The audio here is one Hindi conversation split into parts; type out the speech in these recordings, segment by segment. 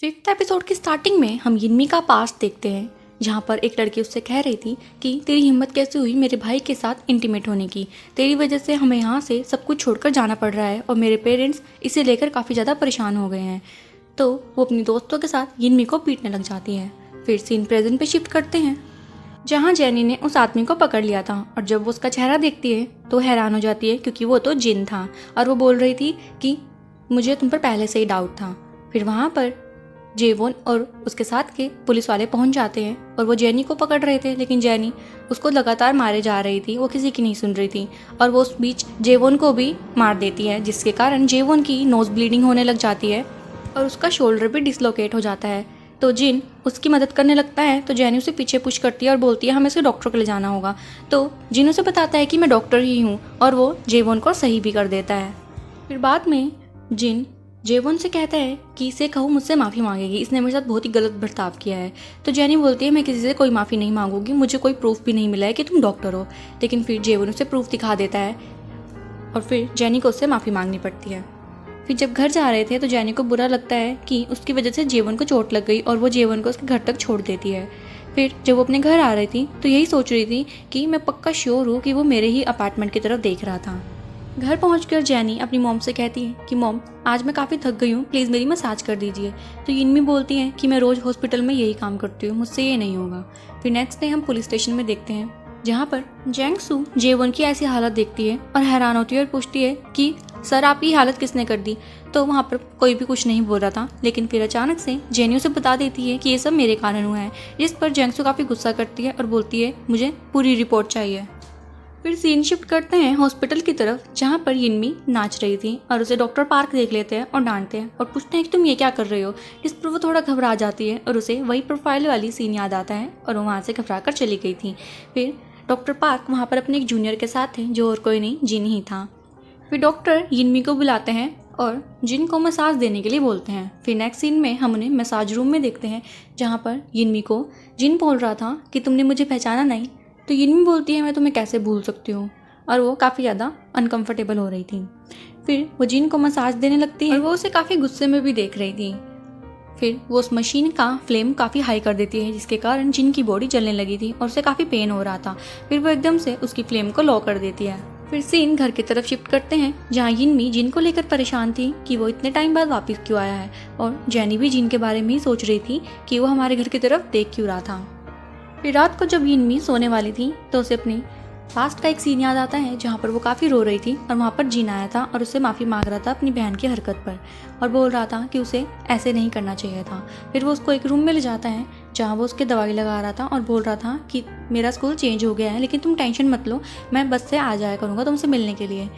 फिफ्थ एपिसोड की स्टार्टिंग में हम यिनमी का पास्ट देखते हैं, जहाँ पर एक लड़की उससे कह रही थी कि तेरी हिम्मत कैसे हुई मेरे भाई के साथ इंटीमेट होने की। तेरी वजह से हमें यहाँ से सब कुछ छोड़कर जाना पड़ रहा है और मेरे पेरेंट्स इसे लेकर काफ़ी ज़्यादा परेशान हो गए हैं। तो वो अपनी दोस्तों के साथ यिनमी को पीटने लग जाती है। फिर सीन प्रेजेंट पे शिफ्ट करते हैं, जहाँ जेनी ने उस आदमी को पकड़ लिया था और जब वो उसका चेहरा देखती है तो हैरान हो जाती है, क्योंकि वो तो जिन था और वो बोल रही थी कि मुझे तुम पर पहले से ही डाउट था। फिर वहाँ पर जेवोन और उसके साथ के पुलिस वाले पहुंच जाते हैं और वो जेनी को पकड़ रहे थे, लेकिन जेनी उसको लगातार मारे जा रही थी, वो किसी की नहीं सुन रही थी और वो उस बीच जेवोन को भी मार देती है, जिसके कारण जेवोन की नोज ब्लीडिंग होने लग जाती है और उसका शोल्डर भी डिसलोकेट हो जाता है। तो जिन उसकी मदद करने लगता है तो जेनी उसे पीछे पुश करती है और बोलती है हमें उसे डॉक्टर के ले जाना होगा। तो जिन उसे बताता है कि मैं डॉक्टर ही हूँ और वो जेवोन को सही भी कर देता है। फिर बाद में जिन जेवोन से कहता है कि इसे कहो मुझसे माफ़ी मांगेगी, इसने मेरे साथ बहुत ही गलत बर्ताव किया है। तो जेनी बोलती है मैं किसी से कोई माफ़ी नहीं मांगूंगी, मुझे कोई प्रूफ भी नहीं मिला है कि तुम डॉक्टर हो। लेकिन फिर जेवोन उसे प्रूफ दिखा देता है और फिर जेनी को उससे माफ़ी मांगनी पड़ती है। फिर जब घर जा रहे थे तो जेनी को बुरा लगता है कि उसकी वजह से जेवोन को चोट लग गई और वो जेवोन को उसके घर तक छोड़ देती है। फिर जब वो अपने घर आ रही थी तो यही सोच रही थी कि मैं पक्का श्योर हूँ कि वो मेरे ही अपार्टमेंट की तरफ देख रहा था। घर पहुंचकर जेनी अपनी मॉम से कहती है कि मॉम आज मैं काफ़ी थक गई हूँ, प्लीज़ मेरी मसाज कर दीजिए। तो यिनमी बोलती है कि मैं रोज़ हॉस्पिटल में यही काम करती हूँ, मुझसे ये नहीं होगा। फिर नेक्स्ट डे हम पुलिस स्टेशन में देखते हैं, जहाँ पर जैंग सू जेवोन की ऐसी हालत देखती है और हैरान होती है और पूछती है कि सर आपकी हालत किसने कर दी। तो वहाँ पर कोई भी कुछ नहीं बोल रहा था, लेकिन फिर अचानक से जेनी उसे बता देती है कि ये सब मेरे कारण हुआ है। जिस पर जैंग सू काफ़ी गुस्सा करती है और बोलती है मुझे पूरी रिपोर्ट चाहिए। फिर सीन शिफ्ट करते हैं हॉस्पिटल की तरफ, जहाँ पर यिनमी नाच रही थी और उसे डॉक्टर पार्क देख लेते हैं और डांटते हैं और पूछते हैं कि तुम ये क्या कर रहे हो। जिस पर वो थोड़ा घबरा जाती है और उसे वही प्रोफाइल वाली सीन याद आता है और वो वहाँ से घबरा कर चली गई थी। फिर डॉक्टर पार्क वहाँ पर अपने एक जूनियर के साथ थे, जो और कोई नहीं जिन ही था। फिर डॉक्टर यिनमी को बुलाते हैं और जिन को मसाज देने के लिए बोलते हैं। फिर नेक्स्ट सीन में हम उन्हें मसाज रूम में देखते हैं, जहाँ पर यिनमी को जिन बोल रहा था कि तुमने मुझे पहचाना नहीं। तो यिनमी बोलती है मैं तुम्हें कैसे भूल सकती हूँ, और वो काफ़ी ज़्यादा अनकंफर्टेबल हो रही थी। फिर वो जिन को मसाज देने लगती है और वो उसे काफ़ी गुस्से में भी देख रही थी। फिर वो उस मशीन का फ्लेम काफ़ी हाई कर देती है, जिसके कारण जिन की बॉडी जलने लगी थी और उसे काफ़ी पेन हो रहा था। फिर वो एकदम से उसकी फ्लेम को लो कर देती है। फिर सीन घर की तरफ शिफ्ट करते हैं, जहाँ यिनमी जिन को लेकर परेशान थी कि वो इतने टाइम बाद वापस क्यों आया है, और जेनी भी जिन के बारे में ही सोच रही थी कि वो हमारे घर की तरफ देख क्यों रहा था। फिर रात को जब यिनमी सोने वाली थी तो उसे अपनी पास्ट का एक सीन याद आता है, जहाँ पर वो काफ़ी रो रही थी और वहाँ पर जिन आया था और उससे माफ़ी मांग रहा था अपनी बहन की हरकत पर और बोल रहा था कि उसे ऐसे नहीं करना चाहिए था। फिर वो उसको एक रूम में ले जाता है, जहाँ वो उसके दवाई लगा रहा था और बोल रहा था कि मेरा स्कूल चेंज हो गया है, लेकिन तुम टेंशन मत लो, मैं बस से आ जाया करूँगा तुमसे मिलने के लिए।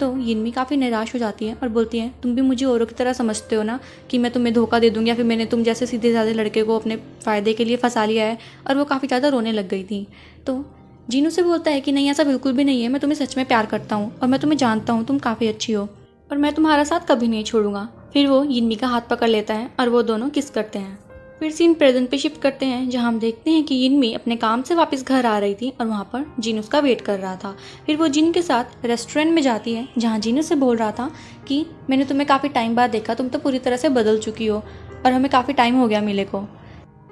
तो यिनमी काफ़ी निराश हो जाती है और बोलती है तुम भी मुझे औरों की तरह समझते हो ना कि मैं तुम्हें धोखा दे दूँगी, या फिर मैंने तुम जैसे सीधे साधे लड़के को अपने फ़ायदे के लिए फंसा लिया है। और वो काफ़ी ज़्यादा रोने लग गई थी। तो जीनू से बोलता है कि नहीं ऐसा बिल्कुल भी नहीं है, मैं तुम्हें सच में प्यार करता हूँ और मैं तुम्हें जानता हूँ, तुम काफ़ी अच्छी हो और मैं तुम्हारा साथ कभी नहीं छोड़ूंगा। फिर वो यिनमी का हाथ पकड़ लेता है और वो दोनों किस करते हैं। फिर सीन प्रेजेंट पे शिफ्ट करते हैं, जहाँ हम देखते हैं कि यिनमी अपने काम से वापस घर आ रही थी और वहाँ पर जिन उसका वेट कर रहा था। फिर वो जिन के साथ रेस्टोरेंट में जाती है, जहाँ जिन उसे बोल रहा था कि मैंने तुम्हें काफ़ी टाइम बाद देखा, तुम तो पूरी तरह से बदल चुकी हो और हमें काफ़ी टाइम हो गया मिले को।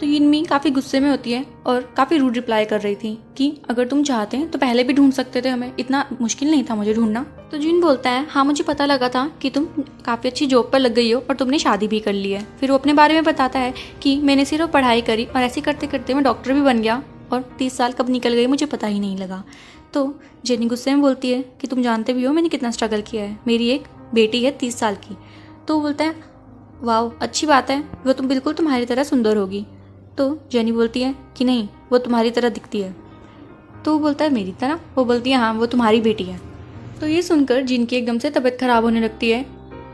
तो यिनमी काफ़ी गुस्से में होती है और काफ़ी रूड रिप्लाई कर रही थी कि अगर तुम चाहते हैं तो पहले भी ढूंढ सकते थे, हमें इतना मुश्किल नहीं था मुझे ढूंढना। तो जिन बोलता है हाँ मुझे पता लगा था कि तुम काफ़ी अच्छी जॉब पर लग गई हो और तुमने शादी भी कर ली है। फिर वो अपने बारे में बताता है कि मैंने सिर्फ पढ़ाई करी और ऐसे करते करते मैं डॉक्टर भी बन गया और 30 साल कब निकल गए मुझे पता ही नहीं लगा। तो जेनी गुस्से में बोलती है कि तुम जानते भी हो मैंने कितना स्ट्रगल किया है, मेरी एक बेटी है 30 साल की। तो वो बोलता है वाह अच्छी बात है, वो तुम बिल्कुल तुम्हारी तरह सुंदर होगी। तो जेनी बोलती है कि नहीं वो तुम्हारी तरह दिखती है। तो वो बोलता है मेरी तरह? वो बोलती है हाँ वो तुम्हारी बेटी है। तो ये सुनकर जिनकी एकदम से तबीयत खराब होने लगती है,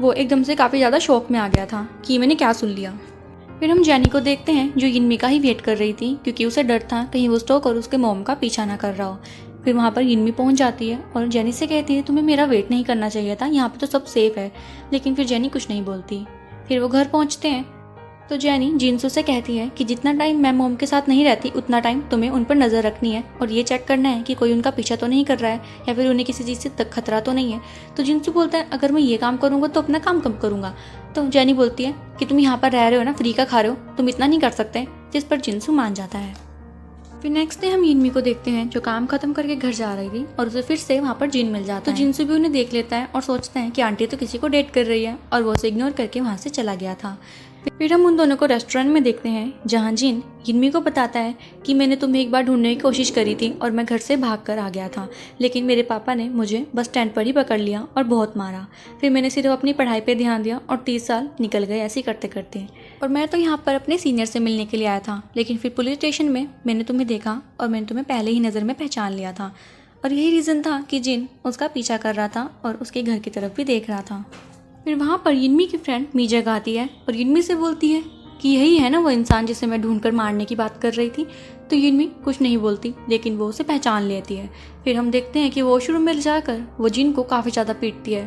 वो एकदम से काफ़ी ज़्यादा शौक में आ गया था कि मैंने क्या सुन लिया। फिर हम जेनी को देखते हैं, जो यिनमी का ही वेट कर रही थी, क्योंकि उसे डर था कहीं वो स्टॉक और उसके मॉम का पीछा ना कर रहा हो। फिर वहाँ पर यिनमी पहुँच जाती है और जेनी से कहती है तुम्हें मेरा वेट नहीं करना चाहिए था, यहाँ पर तो सब सेफ है। लेकिन फिर जेनी कुछ नहीं बोलती। फिर वो घर पहुँचते हैं तो जेनी जिनसू से कहती है कि जितना टाइम मैं मॉम के साथ नहीं रहती उतना टाइम तुम्हें उन पर नज़र रखनी है और ये चेक करना है कि कोई उनका पीछा तो नहीं कर रहा है या फिर उन्हें किसी चीज़ से तक खतरा तो नहीं है। तो जिनसू बोलता है अगर मैं ये काम करूँगा तो अपना काम कब करूँगा। तो जेनी बोलती है कि तुम यहाँ पर रह रहे हो ना, फ्री का खा रहे हो, तुम इतना नहीं कर सकते, जिस पर जिनसू मान जाता है। फिर नेक्स्ट डे हम यिनमी को देखते हैं जो काम खत्म करके घर जा रही थी और उसे फिर से वहाँ पर जिन मिल जाता है। तो जिनसू भी उन्हें देख लेता है और सोचता है कि आंटी तो किसी को डेट कर रही है और वो उसे इग्नोर करके वहाँ से चला गया था। फिर हम उन दोनों को रेस्टोरेंट में देखते हैं जहाँ जिन यिनमी को बताता है कि मैंने तुम्हें एक बार ढूंढने की कोशिश करी थी और मैं घर से भाग कर आ गया था, लेकिन मेरे पापा ने मुझे बस स्टैंड पर ही पकड़ लिया और बहुत मारा। फिर मैंने सिर्फ अपनी पढ़ाई पे ध्यान दिया और 30 साल निकल गए ऐसे करते करते। और मैं तो यहाँ पर अपने सीनियर से मिलने के लिए आया था, लेकिन फिर पुलिस स्टेशन में मैंने तुम्हें देखा और मैंने तुम्हें पहले ही नज़र में पहचान लिया था। और यही रीज़न था कि जिन उसका पीछा कर रहा था और उसके घर की तरफ भी देख रहा था। फिर वहाँ पर यिनमी की फ्रेंड मीजक आती है और यिनमी से बोलती है कि यही है ना वो इंसान जिसे मैं ढूंढकर मारने की बात कर रही थी। तो यिनमी कुछ नहीं बोलती, लेकिन वो उसे पहचान लेती है। फिर हम देखते हैं कि वॉशरूम में जाकर वो जिन को काफ़ी ज़्यादा पीटती है।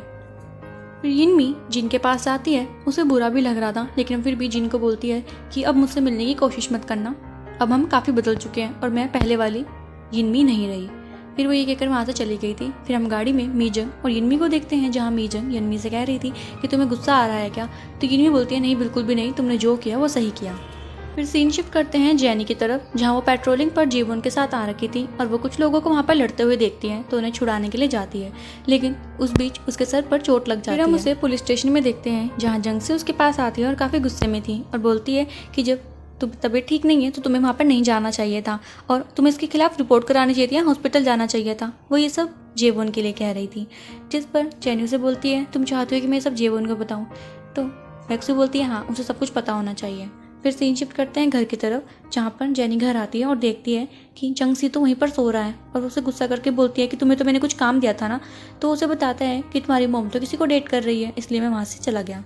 फिर यिनमी जिन के पास आती है, उसे बुरा भी लग रहा था, लेकिन फिर भी जिन को बोलती है कि अब मुझसे मिलने की कोशिश मत करना, अब हम काफ़ी बदल चुके हैं और मैं पहले वाली यिनमी नहीं रही। फिर वो ये कहकर वहाँ से चली गई थी। फिर हम गाड़ी में मीजंग और यिनमी को देखते हैं जहाँ मीजंग यिनमी से कह रही थी कि तुम्हें गुस्सा आ रहा है क्या। तो यिनमी बोलती है नहीं, बिल्कुल भी नहीं, तुमने जो किया वो सही किया। फिर सीन शिफ्ट करते हैं जेनी की तरफ जहाँ वो पेट्रोलिंग पर जीवन के साथ आ रखी थी और वो कुछ लोगों को वहाँ पर लड़ते हुए देखती है तो उन्हें छुड़ाने के लिए जाती है, लेकिन उस बीच उसके सर पर चोट लग जाती है। हम उसे पुलिस स्टेशन में देखते हैं जहाँ जंग से उसके पास आती है और काफ़ी गुस्से में थी और बोलती है कि जब तबीयत ठीक नहीं है तो तुम्हें वहाँ पर नहीं जाना चाहिए था और तुम्हें इसके खिलाफ रिपोर्ट करानी चाहिए थी या हॉस्पिटल जाना चाहिए था। वो ये सब जेवोन के लिए कह रही थी, जिस पर जेनी से बोलती है तुम चाहते हो कि मैं सब जेवोन को बताऊँ। तो मैक्सू बोलती है हाँ, उसे सब कुछ पता होना चाहिए। फिर सीन शिफ्ट करते हैं घर की तरफ जहाँ पर जेनी घर आती है और देखती है कि जंगसी तो वहीं पर सो रहा है और उसे गुस्सा करके बोलती है कि तुम्हें तो मैंने कुछ काम दिया था ना। तो उसे बताता है कि तुम्हारी मॉम तो किसी को डेट कर रही है, इसलिए मैं वहाँ से चला गया।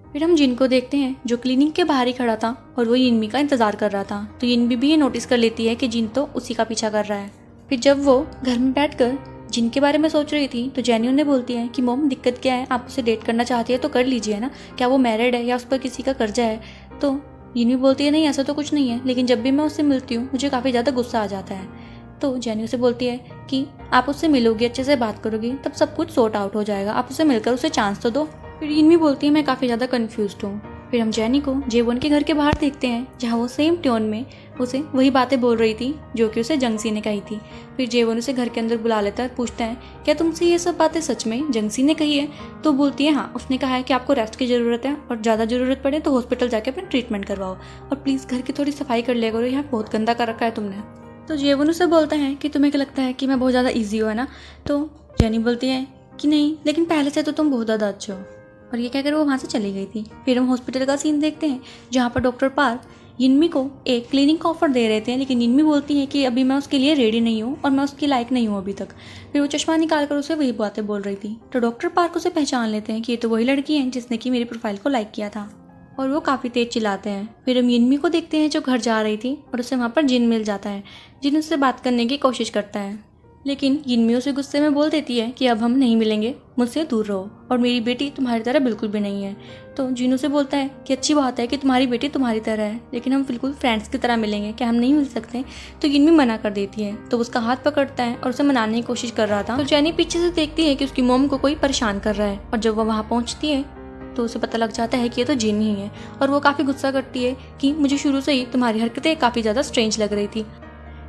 फिर हम जिन को देखते हैं जो क्लिनिक के बाहर ही खड़ा था और वो यिनमी का इंतजार कर रहा था। तो यिनमी भी ये नोटिस कर लेती है कि जिन तो उसी का पीछा कर रहा है। फिर जब वो घर में बैठकर जिन के बारे में सोच रही थी तो जेनी उन्हें बोलती है कि मॉम दिक्कत क्या है, आप उसे डेट करना चाहती है तो कर लीजिए ना, क्या वो मैरिड है या उस पर किसी का कर्जा है। तो यिनमी बोलती है नहीं ऐसा तो कुछ नहीं है, लेकिन जब भी मैं उससे मिलती हूँ मुझे काफ़ी ज़्यादा गुस्सा आ जाता है। तो जेनी उसे बोलती है कि आप उससे मिलोगी, अच्छे से बात करोगी, तब सब कुछ सॉर्ट आउट हो जाएगा, आप उसे मिलकर उसे चांस तो दो। फिर यिनमी बोलती है मैं काफ़ी ज़्यादा कन्फ्यूज्ड हूँ। फिर हम जेनी को जेवोन के घर के बाहर देखते हैं जहाँ वो सेम ट्यून में उसे वही बातें बोल रही थी जो कि उसे जंगसी ने कही थी। फिर जेवोन उसे घर के अंदर बुला लेता है, पूछता है क्या तुमसे ये सब बातें सच में जंगसी ने कही है। तो बोलती है हाँ, उसने कहा है कि आपको रेस्ट की ज़रूरत है और ज़्यादा ज़रूरत पड़े तो हॉस्पिटल जाके अपना ट्रीटमेंट करवाओ और प्लीज़ घर की थोड़ी सफाई कर लिया करो, यहाँ बहुत गंदा कर रखा है तुमने। तो जेवोन उसे बोलता है कि तुम्हें क्या लगता है कि मैं बहुत ज़्यादा ईजी हूँ है ना। तो जेनी बोलती है कि नहीं, लेकिन पहले से तो तुम बहुत ज़्यादा अच्छे हो। और ये कहकर वो वहाँ से चली गई थी। फिर हम हॉस्पिटल का सीन देखते हैं जहाँ पर डॉक्टर पार्क यिनमी को एक क्लिनिक का ऑफर दे रहे थे, लेकिन यिनमी बोलती है कि अभी मैं उसके लिए रेडी नहीं हूँ और मैं उसकी लायक नहीं हूँ अभी तक। फिर वो चश्मा निकाल कर उसे वही बातें बोल रही थी। तो डॉक्टर पार्क उसे पहचान लेते हैं कि ये तो वही लड़की है जिसने कि मेरी प्रोफाइल को लाइक किया था और वो काफ़ी तेज चिल्लाते हैं। फिर हम यिनमी को देखते हैं जो घर जा रही थी और उसे वहाँ पर जिन मिल जाता है। जिन उससे बात करने की कोशिश करता है, लेकिन यिनमी उसे गुस्से में बोल देती है कि अब हम नहीं मिलेंगे, मुझसे दूर रहो और मेरी बेटी तुम्हारी तरह बिल्कुल भी नहीं है। तो जिन उसे बोलता है कि अच्छी बात है कि तुम्हारी बेटी तुम्हारी तरह है, लेकिन हम बिल्कुल फ्रेंड्स की तरह मिलेंगे, क्या हम नहीं मिल सकते। तो यिनमी मना कर देती है। तो उसका हाथ पकड़ता है और उसे मनाने की कोशिश कर रहा था। तो जेनी पीछे से देखती है कि उसकी मोम को कोई परेशान कर रहा है और जब वह वहाँ पहुँचती है तो उसे पता लग जाता है कि ये तो जिन ही है और वो काफ़ी गुस्सा करती है कि मुझे शुरू से ही तुम्हारी हरकतें काफ़ी ज़्यादा स्ट्रेंज लग रही थी।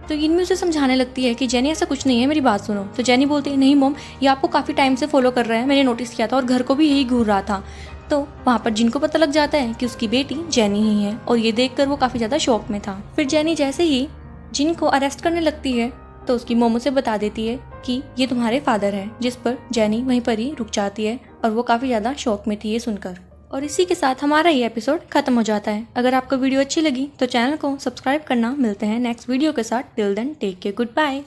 तो यिनमी उसे समझाने लगती है कि जेनी ऐसा कुछ नहीं है, मेरी बात सुनो। तो जेनी बोलती है नहीं मॉम, ये आपको काफ़ी टाइम से फॉलो कर रहा है, मैंने नोटिस किया था और घर को भी यही घूर रहा था। तो वहाँ पर जिन को पता लग जाता है कि उसकी बेटी जेनी ही है और ये देखकर वो काफ़ी ज़्यादा शॉक में था। फिर जेनी जैसे ही जिन को अरेस्ट करने लगती है तो उसकी मोम उसे बता देती है कि ये तुम्हारे फादर है, जिस पर जेनी वहीं पर ही रुक जाती है और वो काफ़ी ज़्यादा शॉक में थी ये सुनकर। और इसी के साथ हमारा ये एपिसोड खत्म हो जाता है। अगर आपको वीडियो अच्छी लगी तो चैनल को सब्सक्राइब करना। मिलते हैं नेक्स्ट वीडियो के साथ। Till then take care, good bye.